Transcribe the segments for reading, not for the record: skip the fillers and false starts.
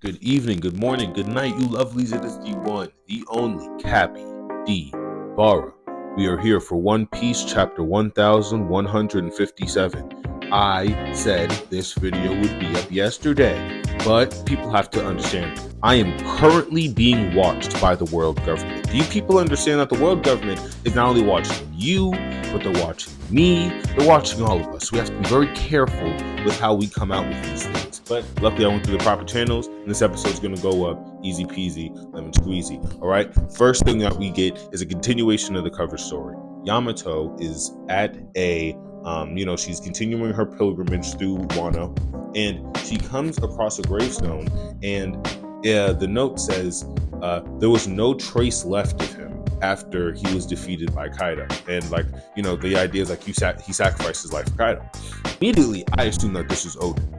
Good evening, good morning, good night, you lovelies. It is the one, the only Shackky D Badaddie. We are here for One Piece chapter 1157. I said this video would be up yesterday, but people have to understand I am currently being watched by the world government. Do you people understand that the world government is not only watching you, but they're watching me, they're watching all of us. We have to be very careful with how we come out with these things. But luckily I went through the proper channels, and this episode is going to go up easy peasy, lemon squeezy. All right, first thing that we get is a continuation of the cover story. Yamato is at a she's continuing her pilgrimage through Wano, and she comes across a gravestone, and the note says there was no trace left of him after he was defeated by Kaido. And the idea is he sacrificed his life for Kaido. Immediately I assume that this is Oden.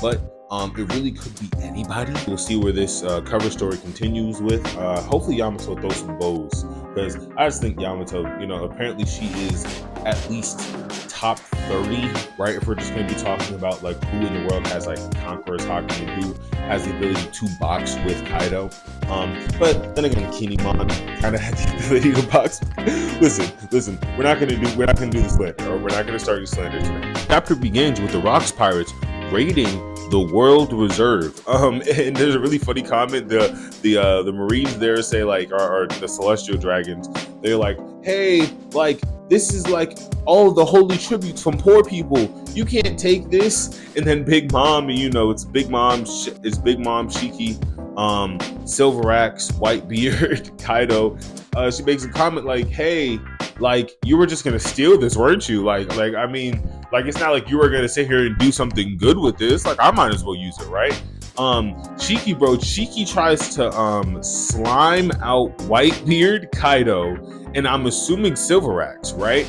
But it really could be anybody. We'll see where this cover story continues with. Hopefully Yamato throws some bows, because I just think Yamato, apparently she is at least top 30, right? If we're just going to be talking about who in the world has Conqueror's Haki and who has the ability to box with Kaido. But then again, Kinemon kind of had the ability to box. Listen, we're not gonna do the slander, or we're not gonna start the slander today. Chapter begins with the Rocks pirates raiding the world reserve. And there's a really funny comment. The Marines there say are the Celestial Dragons. They're like, hey, this is all the holy tributes from poor people. You can't take this. And then Big Mom, it's Big Mom, Shiki, Silver Axe, Whitebeard, Kaido. She makes a comment hey, you were just gonna steal this, weren't you? It's not like you were gonna sit here and do something good with this. I might as well use it, right? Shiki tries to slime out Whitebeard, Kaido, and I'm assuming Silver Axe, right?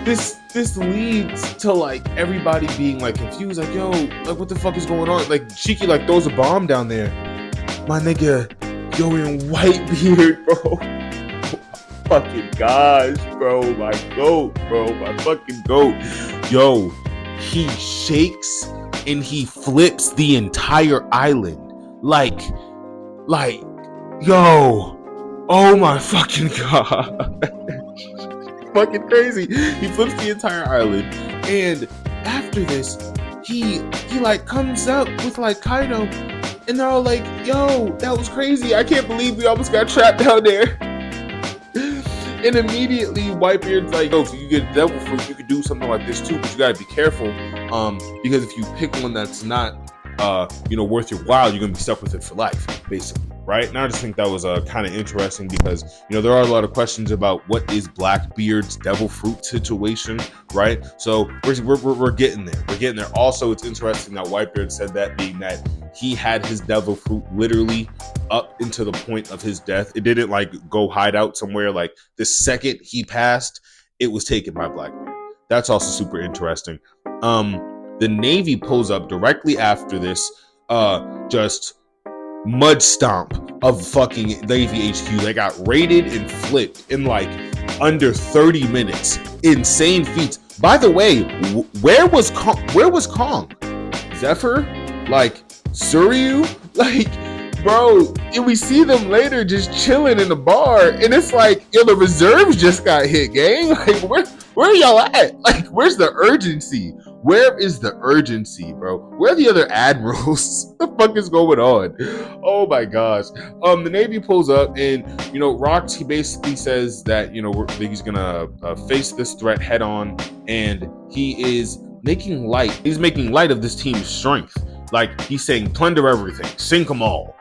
This leads to everybody being confused, yo, what the fuck is going on? Shiki throws a bomb down there. My nigga, yo, in Whitebeard, bro. Fucking gosh, bro, my goat, bro, my fucking goat. Yo, he shakes and he flips the entire island. Yo, oh my fucking god. Fucking crazy. He flips the entire island, and after this, he comes up with Kaido, and they're all yo, that was crazy. I can't believe we almost got trapped down there. And immediately Whitebeard's yo, if you get devil fruit, you could do something like this too, but you gotta be careful, because if you pick one that's not worth your while, you're gonna be stuck with it for life, basically, right? And I just think that was kind of interesting, because there are a lot of questions about what is Blackbeard's devil fruit situation, right? So we're getting there. Also, it's interesting that Whitebeard said that, being that he had his devil fruit literally up into the point of his death. It didn't go hide out somewhere. The second he passed, it was taken by Blackbeard. That's also super interesting. The Navy pulls up directly after this, just mud stomp of fucking Navy HQ. They got raided and flipped in under 30 minutes. Insane feats. By the way, where was Kong? Zephyr? Suryu? Bro, and we see them later just chilling in the bar, and it's yo, the reserves just got hit, gang. Where are y'all at? Where's the urgency? Where is the urgency, bro? Where are the other admirals? What the fuck is going on? Oh my gosh. The Navy pulls up, and Rocks, he basically says that he's gonna face this threat head on, and he's making light of this team's strength. He's saying, plunder everything, sink them all.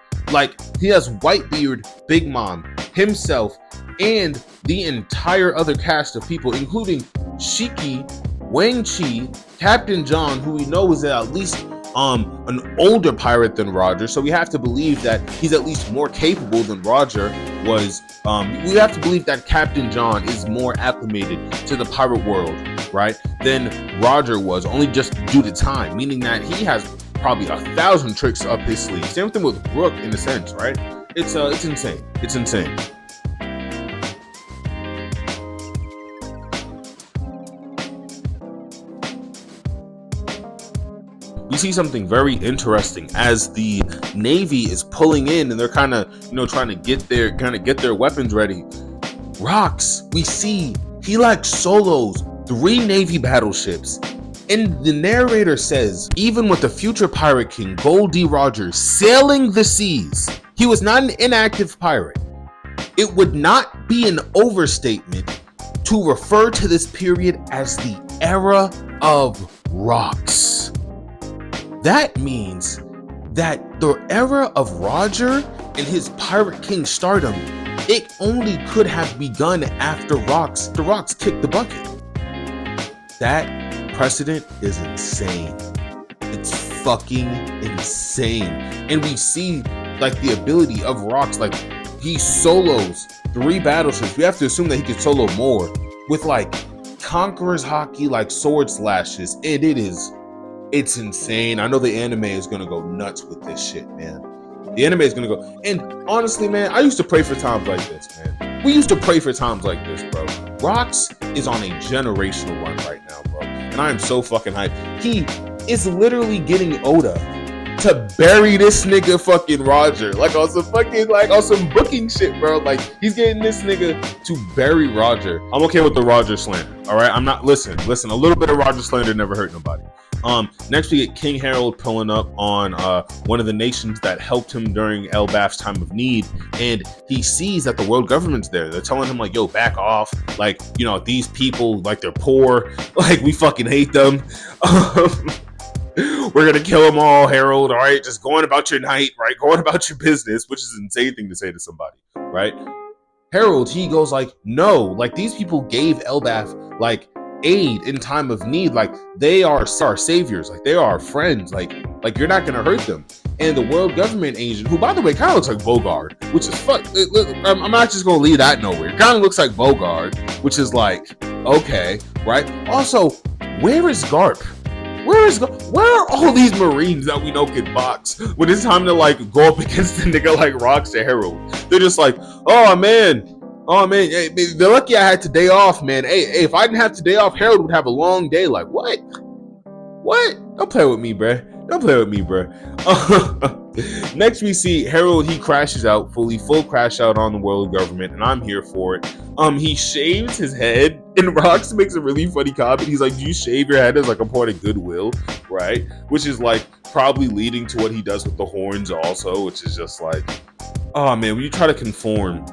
He has Whitebeard, Big Mom, himself, and the entire other cast of people, including Shiki, Wang Chi, Captain John, who we know is at least an older pirate than Roger, so we have to believe that he's at least more capable than Roger was. We have to believe that Captain John is more acclimated to the pirate world, right, than Roger was, only just due to time, meaning that he has probably 1,000 tricks up his sleeve. Same thing with Brook, in a sense, right? It's insane. It's insane. we see something very interesting as the Navy is pulling in and they're kind of, trying to get their weapons ready. Rox, we see he like solos 3 Navy battleships. And the narrator says, even with the future pirate king Gold D. Rogers sailing the seas, he was not an inactive pirate. It would not be an overstatement to refer to this period as the era of Rox. That means that the era of Roger and his Pirate King stardom, it only could have begun after Rox. The Rox kicked the bucket. That precedent is insane. It's fucking insane. And we see like the ability of Rox, like he solos 3 battleships. We have to assume that he could solo more with like Conqueror's Hockey, like sword slashes. And it's insane. I know the anime is gonna go nuts with this shit, man. The anime is gonna go. And honestly, man, I used to pray for times like this, man. We used to pray for times like this, bro. Rox is on a generational run right now, bro. And I am so fucking hyped. He is literally getting Oda to bury this nigga fucking Roger. Like on some fucking, like on some booking shit, bro. Like he's getting this nigga to bury Roger. I'm okay with the Roger slander. All right. I'm not, listen, a little bit of Roger slander never hurt nobody. Next we get King Harold pulling up on one of the nations that helped him during Elbaf's time of need, and he sees that the world government's there. They're telling him like, yo, back off, like, these people, like, they're poor, like, we fucking hate them. We're gonna kill them all, Harold. All right, just going about your night, right? Going about your business, which is an insane thing to say to somebody, right? Harold, he goes like, no, like these people gave Elbaf like aid in time of need, like they are our saviors, like they are our friends, like you're not gonna hurt them. And the world government agent, who by the way kind of looks like Bogard, which is I'm not just gonna leave that nowhere. It kind of looks like Bogard, which is like, okay, right? Also, where is Garp? Where are all these Marines that we know can box when it's time to like go up against the nigga like Rox or Harold? They're just like, oh man, hey, they're lucky I had today off, man. Hey, if I didn't have today off, Harold would have a long day. Like, what? Don't play with me, bruh. Next we see Harold, he crashes out, full crash out on the world government, and I'm here for it. He shaves his head, and Rox makes a really funny comment. He's like, do you shave your head as like a part of goodwill, right? Which is like probably leading to what he does with the horns also, which is just like, oh man, when you try to conform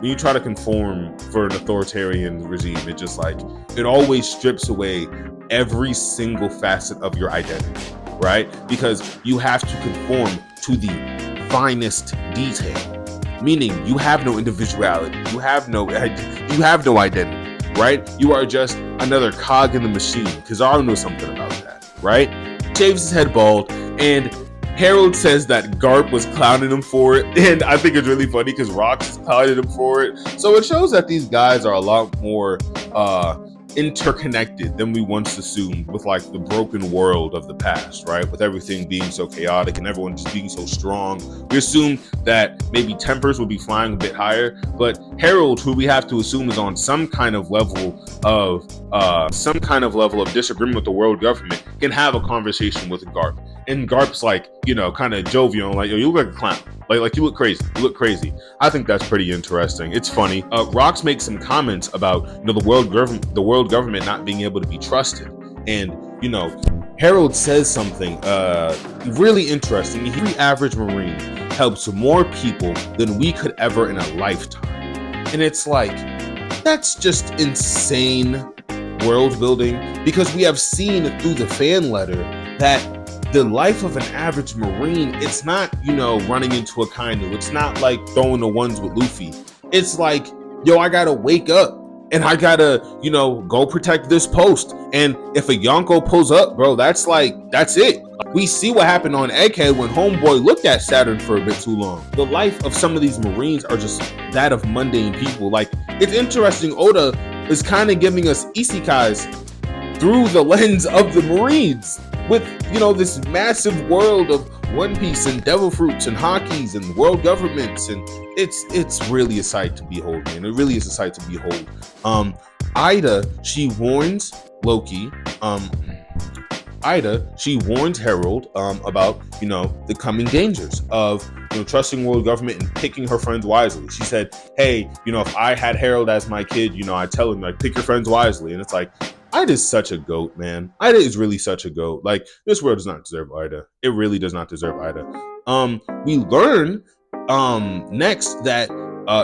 for an authoritarian regime, it just like, it always strips away every single facet of your identity, right? Because you have to conform to the finest detail, meaning you have no individuality, you have no identity, right? You are just another cog in the machine. Kizaru knows something about that, right? Shaves his head bald, and Harold says that Garp was clowning him for it, and I think it's really funny because Rox is clowning him for it. So it shows that these guys are a lot more interconnected than we once assumed, with like the broken world of the past, right? With everything being so chaotic and everyone just being so strong, we assumed that maybe tempers would be flying a bit higher, but Harold, who we have to assume is on some kind of level of disagreement with the world government, can have a conversation with Garp. And Garp's like, kind of jovial, like, yo, you look like a clown. Like you look crazy. I think that's pretty interesting. It's funny. Rox makes some comments about, the world government not being able to be trusted. And, Harold says something really interesting. Every average Marine helps more people than we could ever in a lifetime. And it's like, that's just insane world building, because we have seen through the fan letter that the life of an average Marine, it's not, running into a Kainu. It's not like throwing the ones with Luffy. It's like, yo, I gotta wake up and I gotta, go protect this post. And if a Yonko pulls up, bro, that's it. We see what happened on Egghead when Homeboy looked at Saturn for a bit too long. The life of some of these Marines are just that of mundane people. Like, it's interesting, Oda is kind of giving us isekais through the lens of the Marines, with, this massive world of One Piece and Devil Fruits and Hockeys and world governments, and it's really a sight to behold, man. It really is a sight to behold. Ida, she warns Loki, Ida, she warned Harold about, the coming dangers of, trusting world government and picking her friends wisely. She said, hey, if I had Harold as my kid, I tell him, like, pick your friends wisely. And it's like, Ida's such a goat, man. Ida is really such a goat. Like, this world does not deserve Ida. It really does not deserve Ida. We learn next that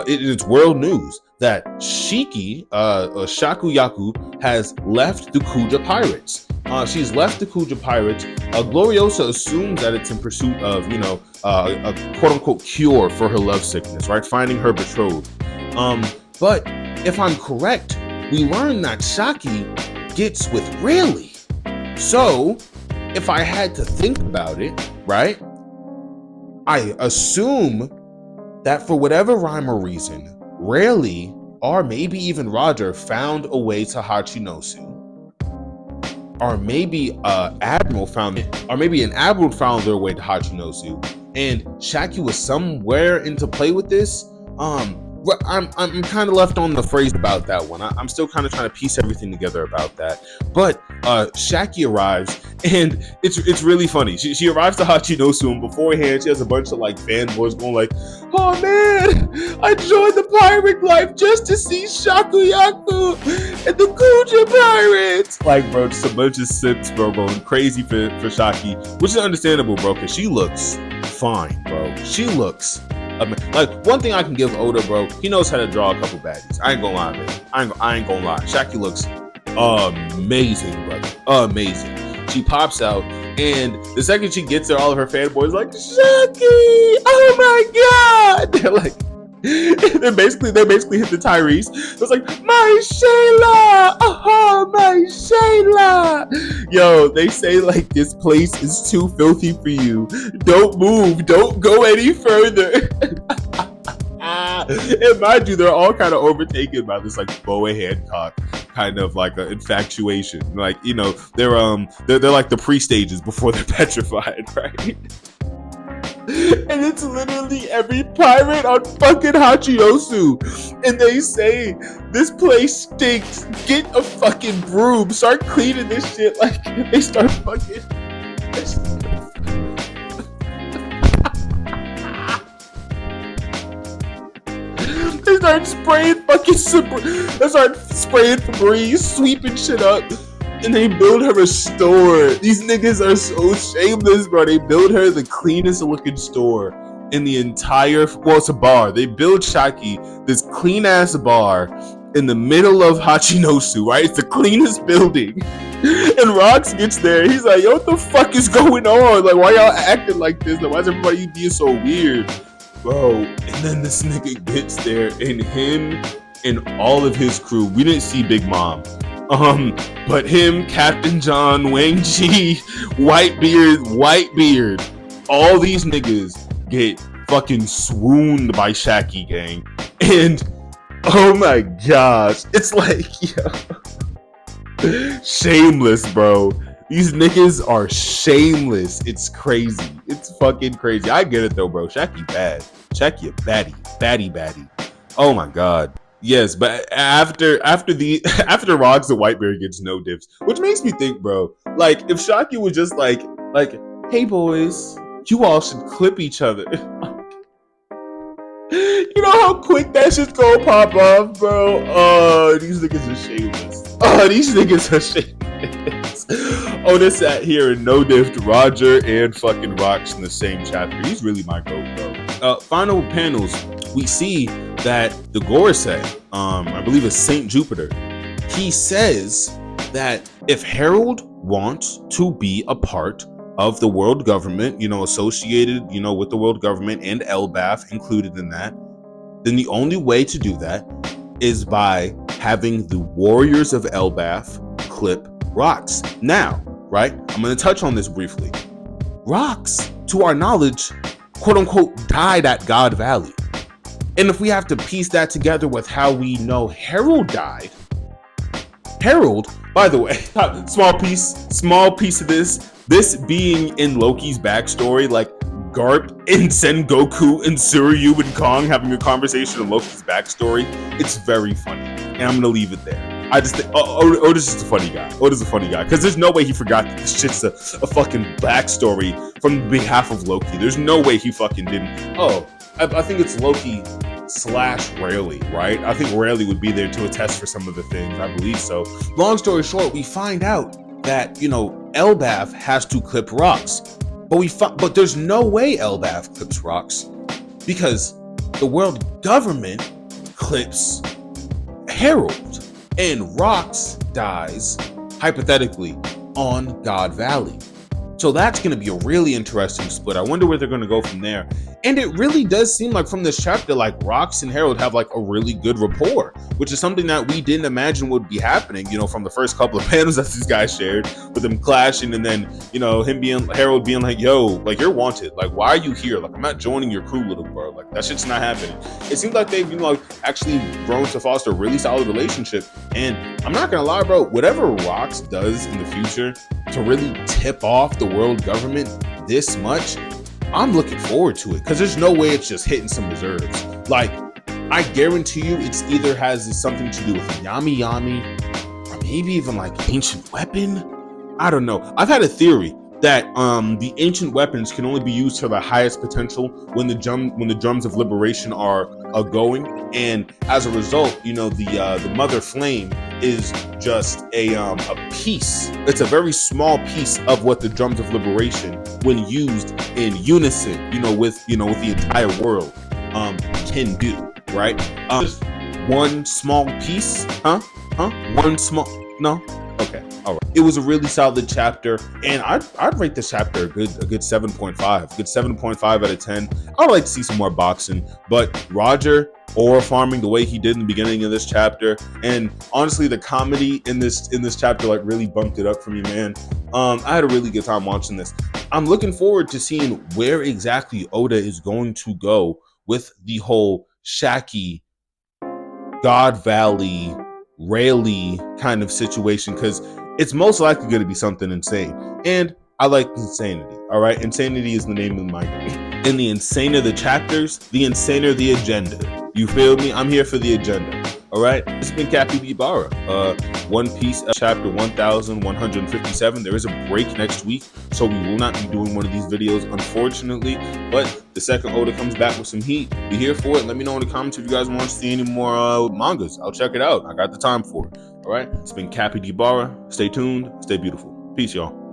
it's world news that Shiki, Shakuyaku, has left the Kuja Pirates. She's left the Kuja Pirates. Gloriosa assumes that it's in pursuit of, a quote-unquote cure for her love sickness, right? Finding her betrothed. But if I'm correct, we learn that Shaki gets with Rayleigh. So, if I had to think about it, right? I assume that for whatever rhyme or reason, Rayleigh, or maybe even Roger, found a way to Hachinosu. Or maybe an admiral found their way to Hachinosu. And Shaki was somewhere into play with this. I'm kind of left on the phrase about that one. I'm still kind of trying to piece everything together about that. But Shaki arrives, and it's really funny. She arrives to Hachinosu, and beforehand she has a bunch of like fanboys going like, "Oh man, I joined the pirate life just to see Shakuyaku and the Kuja pirates." Like, bro, just a bunch of simps, bro, going crazy for Shaki, which is understandable, bro, because she looks fine, bro. She looks. Like, one thing I can give Oda, bro, he knows how to draw a couple baddies. I ain't gonna lie, man. I ain't gonna lie. Shaki looks amazing, brother. Amazing. She pops out, and the second she gets there, all of her fanboys like, Shaki! Oh my god! They're like, they basically hit the Tyrese. It's like, my Shayla! Oh, my Shayla! Yo, they say like, this place is too filthy for you. Don't move. Don't go any further. And mind you, they're all kind of overtaken by this like Boa Hancock kind of like an infatuation. Like, they're like the pre-stages before they're petrified, right? And it's literally every pirate on fucking Hachinosu. And they say, this place stinks. Get a fucking broom. Start cleaning this shit. Like, they start fucking... They start spraying Febreze, sweeping shit up. And they build her a store. These niggas are so shameless, bro. They build her the cleanest looking store in the entire, well, it's a bar. They build Shaki this clean ass bar in the middle of Hachinosu, right? It's the cleanest building. And Rox gets there. He's like, yo, what the fuck is going on? Like, why y'all acting like this? Like, why is everybody being so weird? Bro, and then this nigga gets there, and him and all of his crew, we didn't see Big Mom. But him, Captain John, Wang Chi, Whitebeard, all these niggas get fucking swooned by Shaki, gang. And oh my gosh, it's like, yo, shameless, bro. These niggas are shameless. It's crazy. It's fucking crazy. I get it though, bro. Shaki bad. Shaki a baddie. Oh my god. Yes, but after Rox and Whitebeard gets no dips, which makes me think, bro, like if Shaki was just like, hey boys, you all should clip each other. You know how quick that shit's gonna pop off, bro? Oh, these niggas are shameless. Oda sat here and no diffed Roger and fucking Rox in the same chapter. He's really my goat, bro. Final panels, we see that the Gorosei, I believe it's Saint Jupiter, he says that if Harold wants to be a part of the world government, associated, with the world government and Elbaf included in that, then the only way to do that is by having the warriors of Elbaf clip Rox. Now, right, I'm going to touch on this briefly. Rox, to our knowledge, quote unquote, died at God Valley. And if we have to piece that together with how we know Harold died, Harold, by the way, small piece of this being in Loki's backstory, like Garp and Sengoku and Suryu and Kong having a conversation in Loki's backstory, it's very funny. And I'm going to leave it there. I just think Oda's just a funny guy. Oda's a funny guy because there's no way he forgot that this shit's a fucking backstory from behalf of Loki. There's no way he fucking didn't. Oh, I think it's Loki / Rayleigh, right? I think Rayleigh would be there to attest for some of the things. I believe so. Long story short, we find out that, you know, Elbaf has to clip rocks, but there's no way Elbaf clips rocks because the world government clips Herald, and Rocks dies hypothetically on God Valley. So that's going to be a really interesting split. I wonder where they're going to go from there. And it really does seem like from this chapter, like Rocks and Herald have like a really good rapport, which is something that we didn't imagine would be happening, you know, from the first couple of panels that these guys shared with them clashing. And then, you know, Herald being like, yo, like, you're wanted. Like, why are you here? Like, I'm not joining your crew, little bro. Like, that shit's not happening. It seems like they've, you know, like, actually grown to foster a really solid relationship. And I'm not going to lie, bro, whatever Rocks does in the future to really tip off the world government this much, I'm looking forward to it because there's no way it's just hitting some reserves. Like, I guarantee you it's either has something to do with Yami Yami or maybe even like ancient weapon. I don't know. I've had a theory that the ancient weapons can only be used to their highest potential when the drums of liberation are going, and as a result, you know, the mother flame is just a piece. It's a very small piece of what the drums of liberation, when used in unison, you know, with the entire world, can do. Right? Just one small piece, one small. No. Okay, all right. It was a really solid chapter, and I'd rate this chapter a good 7.5, good 7.5 out of 10. I'd like to see some more boxing, but Roger aura farming the way he did in the beginning of this chapter, and honestly, the comedy in this chapter like really bumped it up for me, man. I had a really good time watching this. I'm looking forward to seeing where exactly Oda is going to go with the whole SHAKKY, God Valley, Rayleigh kind of situation, because it's most likely going to be something insane. And I like insanity, all right? Insanity is the name of the manga. And the insaner the chapters, the insaner the agenda. You feel me? I'm here for the agenda, all right? It's been Shakkky D Baddie. One Piece chapter 1157. There is a break next week, so we will not be doing one of these videos, unfortunately. But the second Oda comes back with some heat, be here for it. Let me know in the comments if you guys want to see any more mangas. I'll check it out. I got the time for it. All right? It's been Shakkky D Baddie. Stay tuned. Stay beautiful. Peace, y'all.